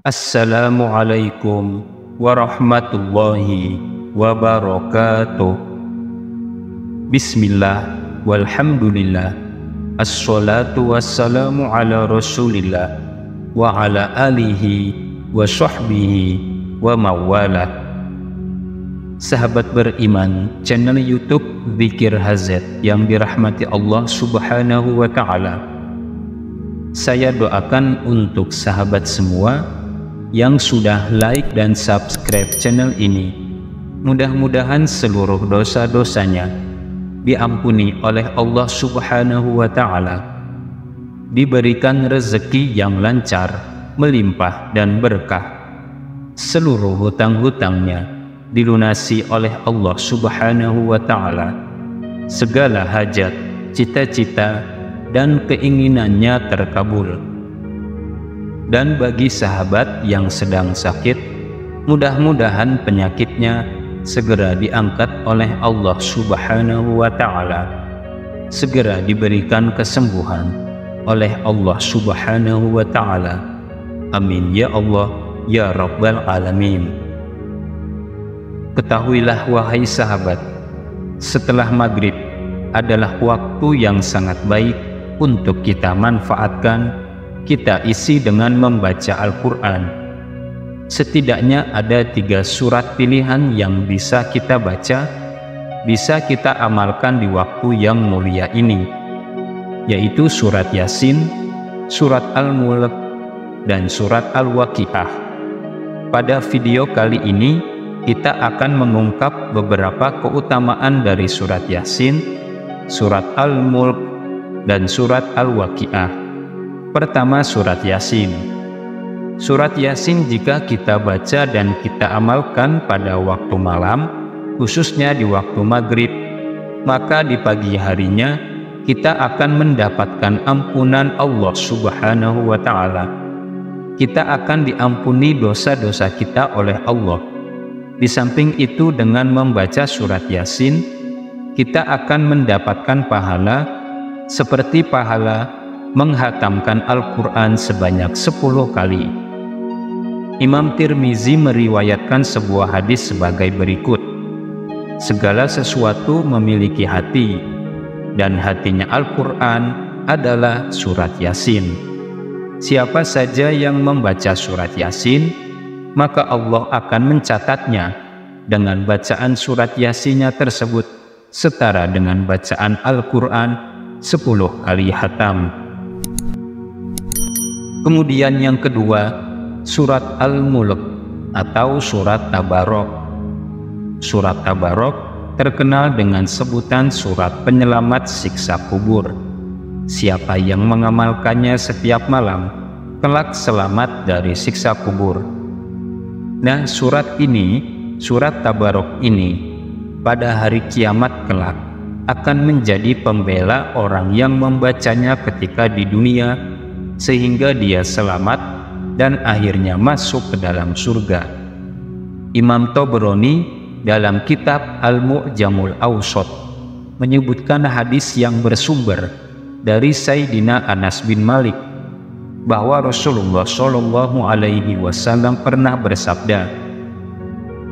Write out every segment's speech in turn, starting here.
Assalamualaikum warahmatullahi wabarakatuh. Bismillah walhamdulillah, assalatu wassalamu ala rasulillah wa ala alihi wa sahbihi wa mawalah. Sahabat beriman, channel YouTube Zikir HZ yang dirahmati Allah Subhanahu wa Ta'ala, saya doakan untuk sahabat semua yang sudah like dan subscribe channel ini, mudah-mudahan seluruh dosa-dosanya diampuni oleh Allah Subhanahu wa Ta'ala, diberikan rezeki yang lancar, melimpah dan berkah, seluruh hutang-hutangnya dilunasi oleh Allah Subhanahu wa Ta'ala, segala hajat, cita-cita dan keinginannya terkabul. Dan bagi sahabat yang sedang sakit, mudah-mudahan penyakitnya segera diangkat oleh Allah Subhanahu wa Ta'ala, segera diberikan kesembuhan oleh Allah Subhanahu wa Ta'ala. Amin ya Allah ya Rabbal Alamin. Ketahuilah wahai sahabat, setelah maghrib adalah waktu yang sangat baik untuk kita manfaatkan, kita isi dengan membaca Al-Quran. Setidaknya ada 3 surat pilihan yang bisa kita baca, bisa kita amalkan di waktu yang mulia ini, yaitu surat Yasin, surat Al-Mulk, dan surat Al-Waqiah. Pada video kali ini kita akan mengungkap beberapa keutamaan dari surat Yasin, surat Al-Mulk, dan surat Al-Waqiah. Pertama, surat Yasin. Surat Yasin jika kita baca dan kita amalkan pada waktu malam, khususnya di waktu maghrib, maka di pagi harinya kita akan mendapatkan ampunan Allah Subhanahu wa Ta'ala. Kita akan diampuni dosa-dosa kita oleh Allah. Di samping itu, dengan membaca surat Yasin, kita akan mendapatkan pahala seperti pahala menghatamkan Al-Quran sebanyak 10 kali. Imam Tirmizi meriwayatkan sebuah hadis sebagai berikut: segala sesuatu memiliki hati, dan hatinya Al-Quran adalah surat Yasin. Siapa saja yang membaca surat Yasin, maka Allah akan mencatatnya dengan bacaan surat Yasinnya tersebut setara dengan bacaan Al-Quran 10 kali hatam. Kemudian yang kedua, surat Al-Mulk atau surat Tabarok. Surat Tabarok terkenal dengan sebutan surat penyelamat siksa kubur. Siapa yang mengamalkannya setiap malam, kelak selamat dari siksa kubur. Nah, surat ini, surat Tabarok ini, pada hari kiamat kelak akan menjadi pembela orang yang membacanya ketika di dunia, sehingga dia selamat dan akhirnya masuk ke dalam surga. Imam Tabrani dalam kitab Al-Mu'jamul Awsat menyebutkan hadis yang bersumber dari Sayyidina Anas bin Malik bahwa Rasulullah Shallallahu Alaihi Wasallam pernah bersabda,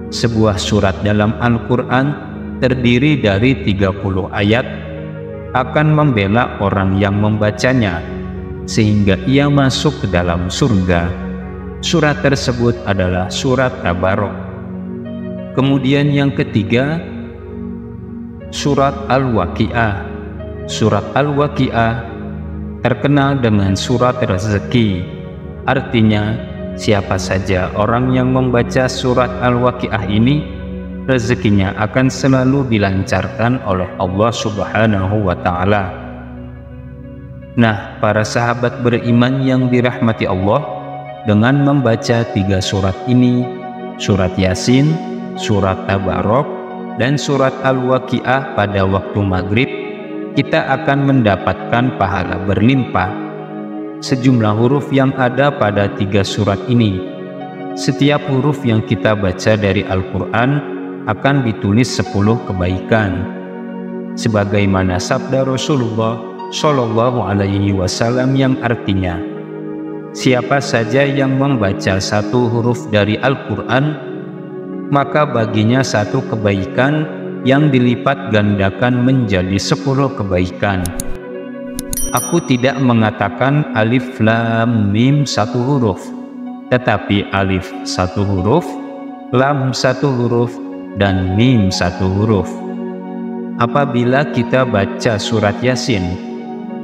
sebuah surat dalam Al-Quran terdiri dari 30 ayat akan membela orang yang membacanya sehingga ia masuk ke dalam surga. Surat tersebut adalah surat Tabarok. Kemudian yang ketiga, surat Al-Waqiah. Surat Al-Waqiah terkenal dengan surat rezeki. Artinya, siapa saja orang yang membaca surat Al-Waqiah ini, rezekinya akan selalu dilancarkan oleh Allah Subhanahu wa Ta'ala. Nah, para sahabat beriman yang dirahmati Allah, dengan membaca 3 surat ini, surat Yasin, surat Tabarok, dan surat Al-Waqiah pada waktu maghrib, kita akan mendapatkan pahala berlimpah. Sejumlah huruf yang ada pada 3 surat ini, setiap huruf yang kita baca dari Al-Quran akan ditulis 10 kebaikan. Sebagaimana sabda Rasulullah Shallallahu Alaihi Wasallam yang artinya, Siapa saja yang membaca satu huruf dari Al-Quran, maka baginya satu kebaikan yang dilipat gandakan menjadi 10 kebaikan. Aku tidak mengatakan alif lam mim satu huruf, tetapi alif satu huruf, lam satu huruf, dan mim satu huruf. Apabila kita baca surat Yasin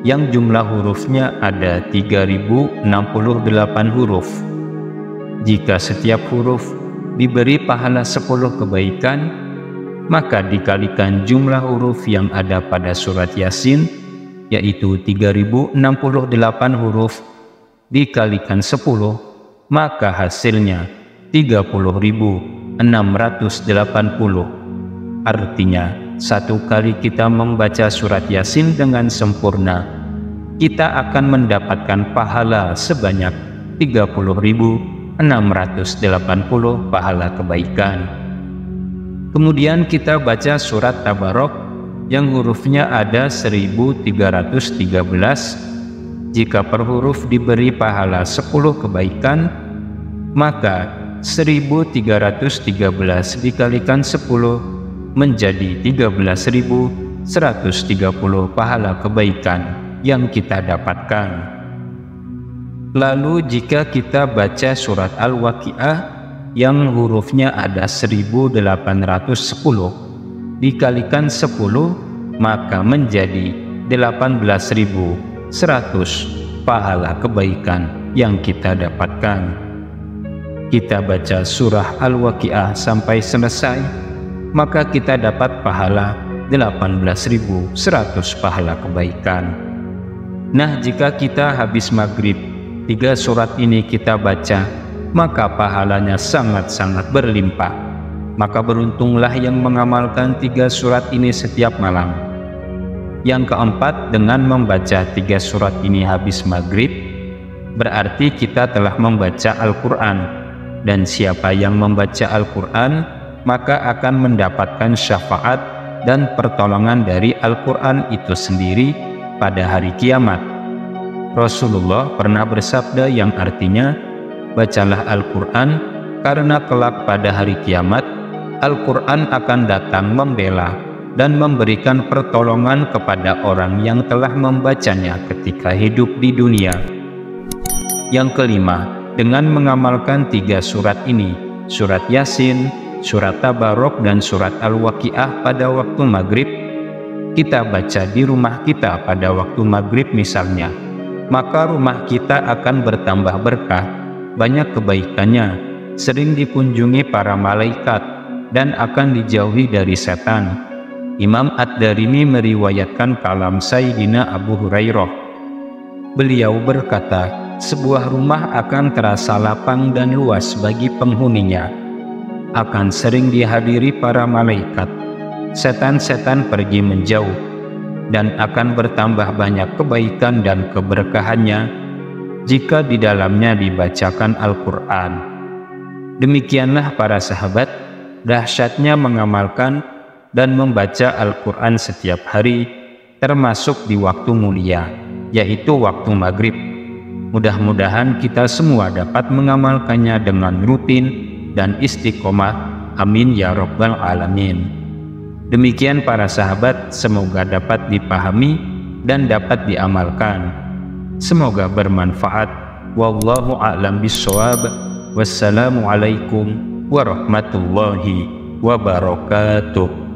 yang jumlah hurufnya ada 3068 huruf, jika setiap huruf diberi pahala 10 kebaikan, maka dikalikan jumlah huruf yang ada pada surat Yasin, yaitu 3068 huruf, dikalikan 10, maka hasilnya 30.680. Artinya, satu kali kita membaca surat Yasin dengan sempurna, kita akan mendapatkan pahala sebanyak 30.680 pahala kebaikan. Kemudian kita baca surat Tabarok yang hurufnya ada 1313. Jika per huruf diberi pahala 10 kebaikan, maka 1313 dikalikan 10 menjadi 13.130 pahala kebaikan yang kita dapatkan. Lalu jika kita baca surat Al-Waqiah yang hurufnya ada 1810 dikalikan 10, maka menjadi 18.100 pahala kebaikan yang kita dapatkan. Kita baca surah Al-Waqiah sampai selesai, maka kita dapat pahala 18.100 pahala kebaikan. Nah, jika kita habis maghrib 3 surat ini kita baca, maka pahalanya sangat-sangat berlimpah. Maka beruntunglah yang mengamalkan 3 surat ini setiap malam. Yang keempat, dengan membaca 3 surat ini habis maghrib, berarti kita telah membaca Al-Quran. Dan siapa yang membaca Al-Quran, maka akan mendapatkan syafaat dan pertolongan dari Al-Quran itu sendiri pada hari kiamat. Rasulullah pernah bersabda yang artinya, bacalah Al-Quran karena kelak pada hari kiamat, Al-Quran akan datang membela dan memberikan pertolongan kepada orang yang telah membacanya ketika hidup di dunia. Yang kelima, dengan mengamalkan 3 surat ini, surat Yasin, surat Tabarok, dan surat Al-Waqiah pada waktu maghrib, kita baca di rumah kita pada waktu maghrib misalnya, maka rumah kita akan bertambah berkah, banyak kebaikannya, sering dikunjungi para malaikat, dan akan dijauhi dari setan. Imam Ad-Darimi meriwayatkan kalam Sayyidina Abu Hurairah. Beliau berkata, sebuah rumah akan terasa lapang dan luas bagi penghuninya, akan sering dihadiri para malaikat, setan-setan pergi menjauh, dan akan bertambah banyak kebaikan dan keberkahannya jika di dalamnya dibacakan Al-Quran. Demikianlah para sahabat, dahsyatnya mengamalkan dan membaca Al-Quran setiap hari, termasuk di waktu mulia, yaitu waktu maghrib. Mudah-mudahan kita semua dapat mengamalkannya dengan rutin dan istiqomah. Amin ya Rabbal Alamin. Demikian para sahabat, semoga dapat dipahami dan dapat diamalkan. Semoga bermanfaat. Wallahu a'lam bishawab. Wassalamualaikum warahmatullahi wabarakatuh.